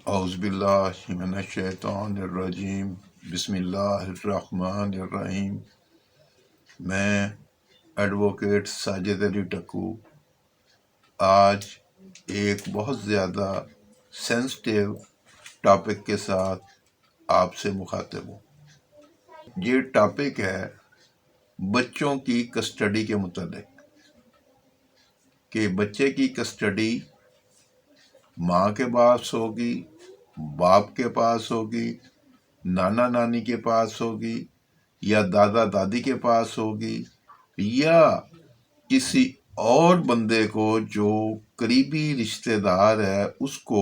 اعوذ باللہ من الشیطان الرجیم بسم اللہ الرحمن الرحیم۔ میں ایڈوکیٹ ساجد علی ٹکو آج ایک بہت زیادہ سینسٹیو ٹاپک کے ساتھ آپ سے مخاطب ہوں۔ یہ ٹاپک ہے بچوں کی کسٹڈی کے متعلق، کہ بچے کی کسٹڈی ماں کے پاس ہوگی، باپ کے پاس ہوگی، نانا نانی کے پاس ہوگی، یا دادا دادی کے پاس ہوگی، یا کسی اور بندے کو جو قریبی رشتہ دار ہے اس کو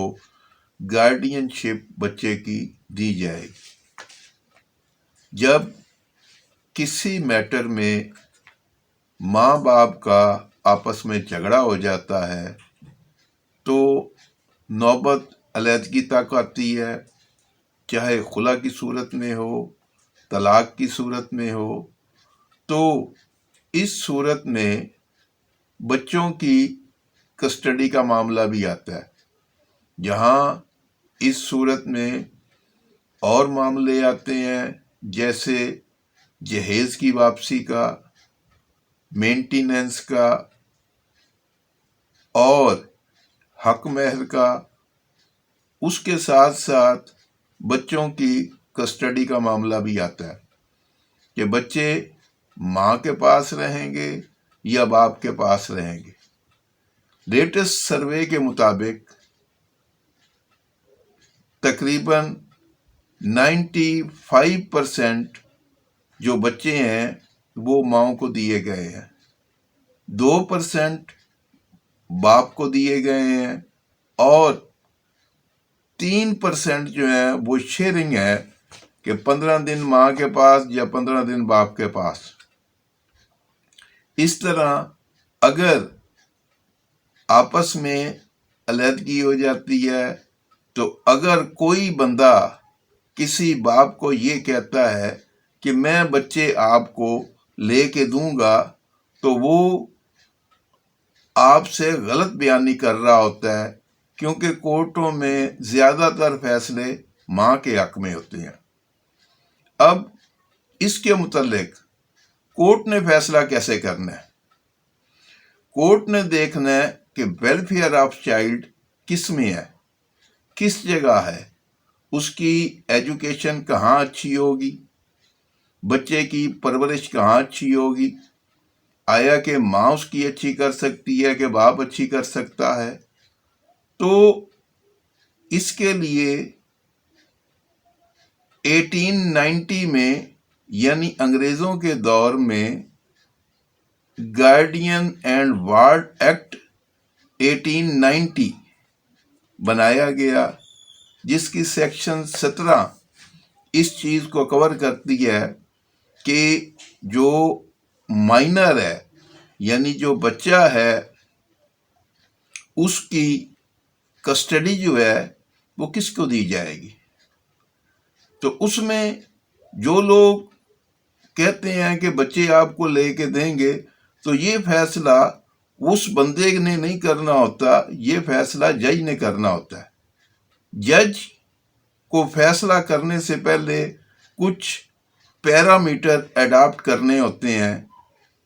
گارڈین شپ بچے کی دی جائے گی۔ جب کسی میٹر میں ماں باپ کا آپس میں جھگڑا ہو جاتا ہے تو نوبت علیحدگی تک آتی ہے، چاہے خلا کی صورت میں ہو، طلاق کی صورت میں ہو۔ تو اس صورت میں بچوں کی کسٹڈی کا معاملہ بھی آتا ہے، جہاں اس صورت میں اور معاملے آتے ہیں، جیسے جہیز کی واپسی کا، مینٹیننس کا، اور حق مہر کا۔ اس کے ساتھ ساتھ بچوں کی کسٹڈی کا معاملہ بھی آتا ہے کہ بچے ماں کے پاس رہیں گے یا باپ کے پاس رہیں گے۔ لیٹسٹ سروے کے مطابق تقریباً 95% جو بچے ہیں وہ ماؤں کو دیے گئے ہیں، 2% باپ کو دیے گئے ہیں، اور 3% جو ہیں وہ شیئرنگ ہے کہ 15 دن ماں کے پاس یا 15 دن باپ کے پاس۔ اس طرح اگر آپس میں علیحدگی ہو جاتی ہے تو اگر کوئی بندہ کسی باپ کو یہ کہتا ہے کہ میں بچے آپ کو لے کے دوں گا، تو وہ آپ سے غلط بیانی کر رہا ہوتا ہے، کیونکہ کورٹوں میں زیادہ تر فیصلے ماں کے حق میں ہوتے ہیں۔ اب اس کے متعلق کورٹ نے فیصلہ کیسے کرنا ہے؟ کورٹ نے دیکھنا ہے کہ ویلفیئر آف چائلڈ کس میں ہے، کس جگہ ہے، اس کی ایجوکیشن کہاں اچھی ہوگی، بچے کی پرورش کہاں اچھی ہوگی، آیا کہ ماں اس کی اچھی کر سکتی ہے کہ باپ اچھی کر سکتا ہے۔ تو اس کے لیے 1890 میں، یعنی انگریزوں کے دور میں، گارڈین اینڈ وارڈ ایکٹ 1890 بنایا گیا، جس کی سیکشن 17 اس چیز کو کور کرتی ہے کہ جو مائنر ہے، یعنی جو بچہ ہے، اس کی کسٹڈی جو ہے وہ کس کو دی جائے گی۔ تو اس میں جو لوگ کہتے ہیں کہ بچے آپ کو لے کے دیں گے، تو یہ فیصلہ اس بندے نے نہیں کرنا ہوتا، یہ فیصلہ جج نے کرنا ہوتا ہے۔ جج کو فیصلہ کرنے سے پہلے کچھ پیرامیٹر اڈاپٹ کرنے ہوتے ہیں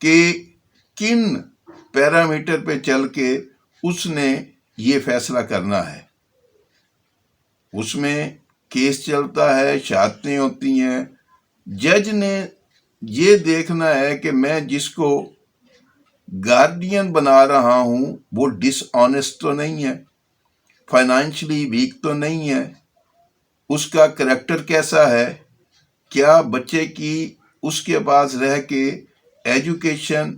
کہ کن پیرامیٹر پہ چل کے اس نے یہ فیصلہ کرنا ہے۔ اس میں کیس چلتا ہے، شہادتیں ہوتی ہیں۔ جج نے یہ دیکھنا ہے کہ میں جس کو گارڈین بنا رہا ہوں وہ ڈس آنیسٹ تو نہیں ہے، فائنینشلی ویک تو نہیں ہے، اس کا کریکٹر کیسا ہے، کیا بچے کی اس کے پاس رہ کے ایجوکیشن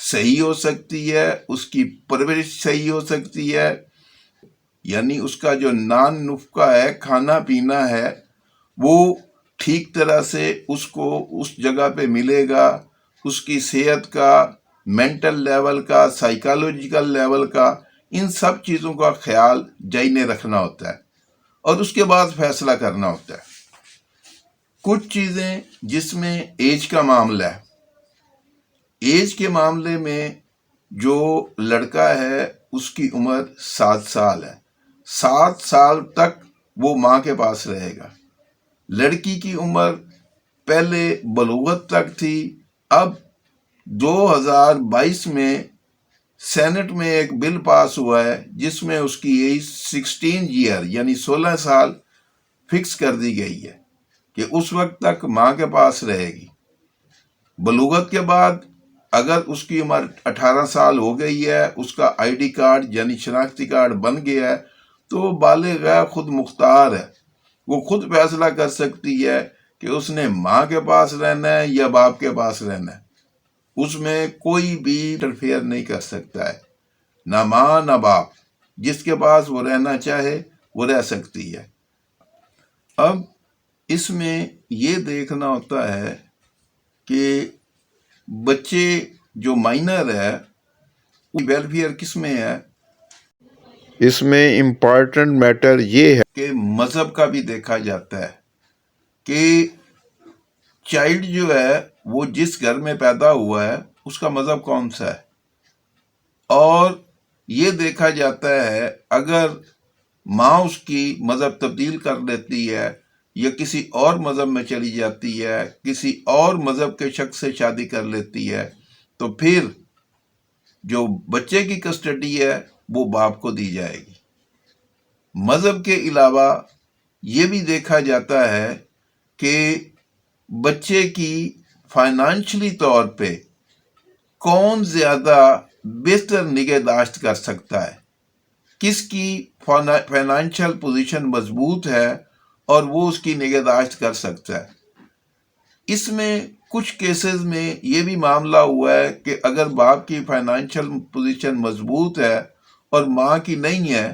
صحیح ہو سکتی ہے، اس کی پرورش صحیح ہو سکتی ہے، یعنی اس کا جو نان نفقہ ہے، کھانا پینا ہے، وہ ٹھیک طرح سے اس کو اس جگہ پہ ملے گا، اس کی صحت کا، مینٹل لیول کا، سائیکالوجیکل لیول کا، ان سب چیزوں کا خیال جج نے رکھنا ہوتا ہے، اور اس کے بعد فیصلہ کرنا ہوتا ہے۔ کچھ چیزیں جس میں ایج کا معاملہ ہے، ایج کے معاملے میں جو لڑکا ہے اس کی عمر 7 سال ہے، 7 سال تک وہ ماں کے پاس رہے گا۔ لڑکی کی عمر پہلے بلوغت تک تھی، اب 2022 میں سینٹ میں ایک بل پاس ہوا ہے جس میں اس کی ایج 16 ایئر یعنی 16 سال فکس کر دی گئی ہے کہ اس وقت تک ماں کے پاس رہے گی۔ بلوغت کے بعد اگر اس کی عمر 18 سال ہو گئی ہے، اس کا آئی ڈی کارڈ یعنی شناختی کارڈ بن گیا ہے، تو وہ بالغ ہے، خود مختار ہے، وہ خود فیصلہ کر سکتی ہے کہ اس نے ماں کے پاس رہنا ہے یا باپ کے پاس رہنا ہے۔ اس میں کوئی بھی انٹرفیئر نہیں کر سکتا ہے، نہ ماں نہ باپ، جس کے پاس وہ رہنا چاہے وہ رہ سکتی ہے۔ اب اس میں یہ دیکھنا ہوتا ہے کہ بچے جو مائنر ہے ویلفیئر کس میں ہے۔ اس میں امپورٹنٹ میٹر یہ ہے کہ مذہب کا بھی دیکھا جاتا ہے کہ چائلڈ جو ہے وہ جس گھر میں پیدا ہوا ہے اس کا مذہب کون سا ہے، اور یہ دیکھا جاتا ہے اگر ماں اس کی مذہب تبدیل کر لیتی ہے یا کسی اور مذہب میں چلی جاتی ہے، کسی اور مذہب کے شخص سے شادی کر لیتی ہے، تو پھر جو بچے کی کسٹڈی ہے وہ باپ کو دی جائے گی۔ مذہب کے علاوہ یہ بھی دیکھا جاتا ہے کہ بچے کی فائنانشلی طور پہ کون زیادہ بہتر نگہداشت کر سکتا ہے، کس کی فائنانشل پوزیشن مضبوط ہے اور وہ اس کی نگہداشت کر سکتا ہے۔ اس میں کچھ کیسز میں یہ بھی معاملہ ہوا ہے کہ اگر باپ کی فائنانشل پوزیشن مضبوط ہے اور ماں کی نہیں ہے،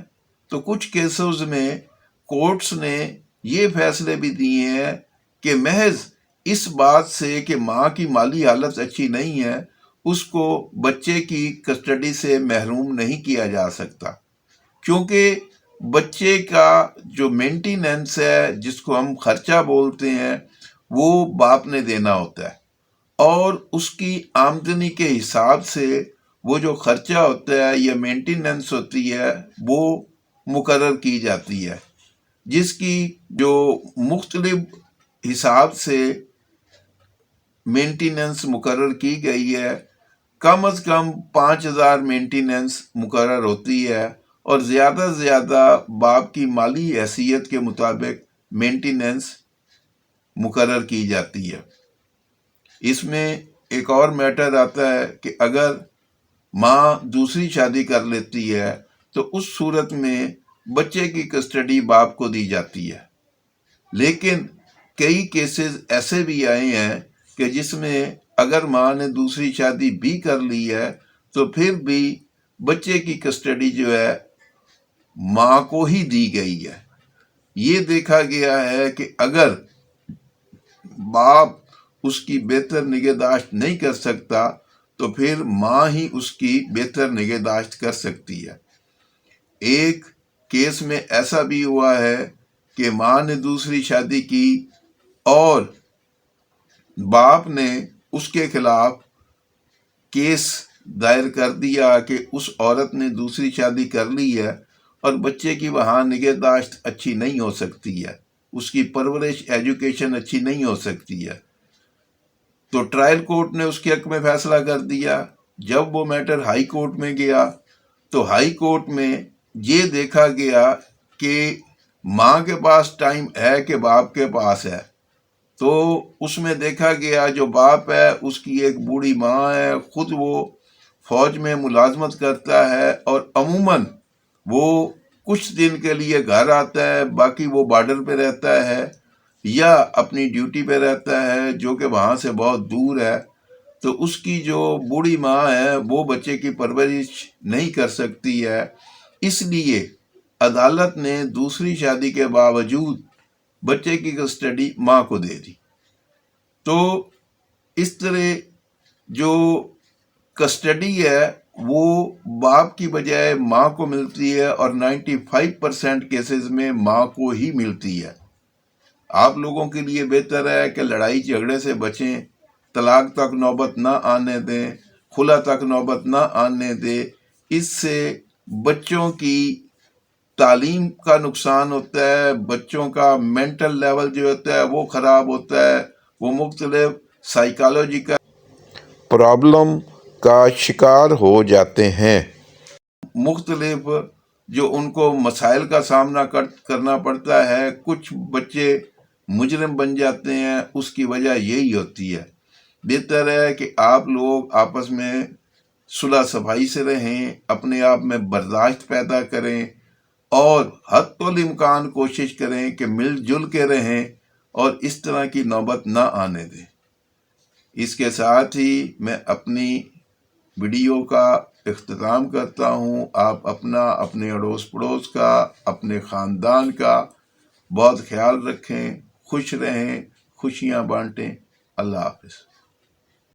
تو کچھ کیسز میں کورٹس نے یہ فیصلے بھی دیے ہیں کہ محض اس بات سے کہ ماں کی مالی حالت اچھی نہیں ہے، اس کو بچے کی کسٹڈی سے محروم نہیں کیا جا سکتا، کیونکہ بچے کا جو مینٹیننس ہے، جس کو ہم خرچہ بولتے ہیں، وہ باپ نے دینا ہوتا ہے، اور اس کی آمدنی کے حساب سے وہ جو خرچہ ہوتا ہے یا مینٹیننس ہوتی ہے وہ مقرر کی جاتی ہے، جس کی جو مختلف حساب سے مینٹیننس مقرر کی گئی ہے۔ کم از کم 5,000 مینٹیننس مقرر ہوتی ہے، اور زیادہ سے زیادہ باپ کی مالی حیثیت کے مطابق مینٹیننس مقرر کی جاتی ہے۔ اس میں ایک اور میٹر آتا ہے کہ اگر ماں دوسری شادی کر لیتی ہے تو اس صورت میں بچے کی کسٹڈی باپ کو دی جاتی ہے، لیکن کئی کیسز ایسے بھی آئے ہیں کہ جس میں اگر ماں نے دوسری شادی بھی کر لی ہے تو پھر بھی بچے کی کسٹڈی جو ہے ماں کو ہی دی گئی ہے۔ یہ دیکھا گیا ہے کہ اگر باپ اس کی بہتر نگہداشت نہیں کر سکتا تو پھر ماں ہی اس کی بہتر نگہداشت کر سکتی ہے۔ ایک کیس میں ایسا بھی ہوا ہے کہ ماں نے دوسری شادی کی اور باپ نے اس کے خلاف کیس دائر کر دیا کہ اس عورت نے دوسری شادی کر لی ہے اور بچے کی وہاں نگہداشت اچھی نہیں ہو سکتی ہے، اس کی پرورش ایجوکیشن اچھی نہیں ہو سکتی ہے، تو ٹرائل کورٹ نے اس کے حق میں فیصلہ کر دیا۔ جب وہ میٹر ہائی کورٹ میں گیا تو ہائی کورٹ میں یہ دیکھا گیا کہ ماں کے پاس ٹائم ہے کہ باپ کے پاس ہے، تو اس میں دیکھا گیا جو باپ ہے اس کی ایک بوڑھی ماں ہے، خود وہ فوج میں ملازمت کرتا ہے اور عموماً وہ کچھ دن کے لیے گھر آتا ہے، باقی وہ بارڈر پہ رہتا ہے یا اپنی ڈیوٹی پہ رہتا ہے جو کہ وہاں سے بہت دور ہے، تو اس کی جو بوڑھی ماں ہے وہ بچے کی پرورش نہیں کر سکتی ہے، اس لیے عدالت نے دوسری شادی کے باوجود بچے کی کسٹڈی ماں کو دے دی۔ تو اس طرح جو کسٹڈی ہے وہ باپ کی بجائے ماں کو ملتی ہے، اور 95% کیسز میں ماں کو ہی ملتی ہے۔ آپ لوگوں کے لیے بہتر ہے کہ لڑائی جھگڑے سے بچیں، طلاق تک نوبت نہ آنے دیں، خلا تک نوبت نہ آنے دیں، اس سے بچوں کی تعلیم کا نقصان ہوتا ہے، بچوں کا مینٹل لیول جو ہوتا ہے وہ خراب ہوتا ہے، وہ مختلف سائیکالوجیکل پرابلم کا شکار ہو جاتے ہیں۔ مختلف جو ان کو مسائل کا سامنا کرنا پڑتا ہے، کچھ بچے مجرم بن جاتے ہیں، اس کی وجہ یہی ہوتی ہے۔ بہتر ہے کہ آپ لوگ آپس میں صلح صفائی سے رہیں، اپنے آپ میں برداشت پیدا کریں اور حد الامکان کوشش کریں کہ مل جل کے رہیں اور اس طرح کی نوبت نہ آنے دیں۔ اس کے ساتھ ہی میں اپنی ویڈیو کا اختتام کرتا ہوں۔ آپ اپنا، اپنے اڑوس پڑوس کا، اپنے خاندان کا بہت خیال رکھیں، خوش رہیں، خوشیاں بانٹیں۔ اللہ حافظ۔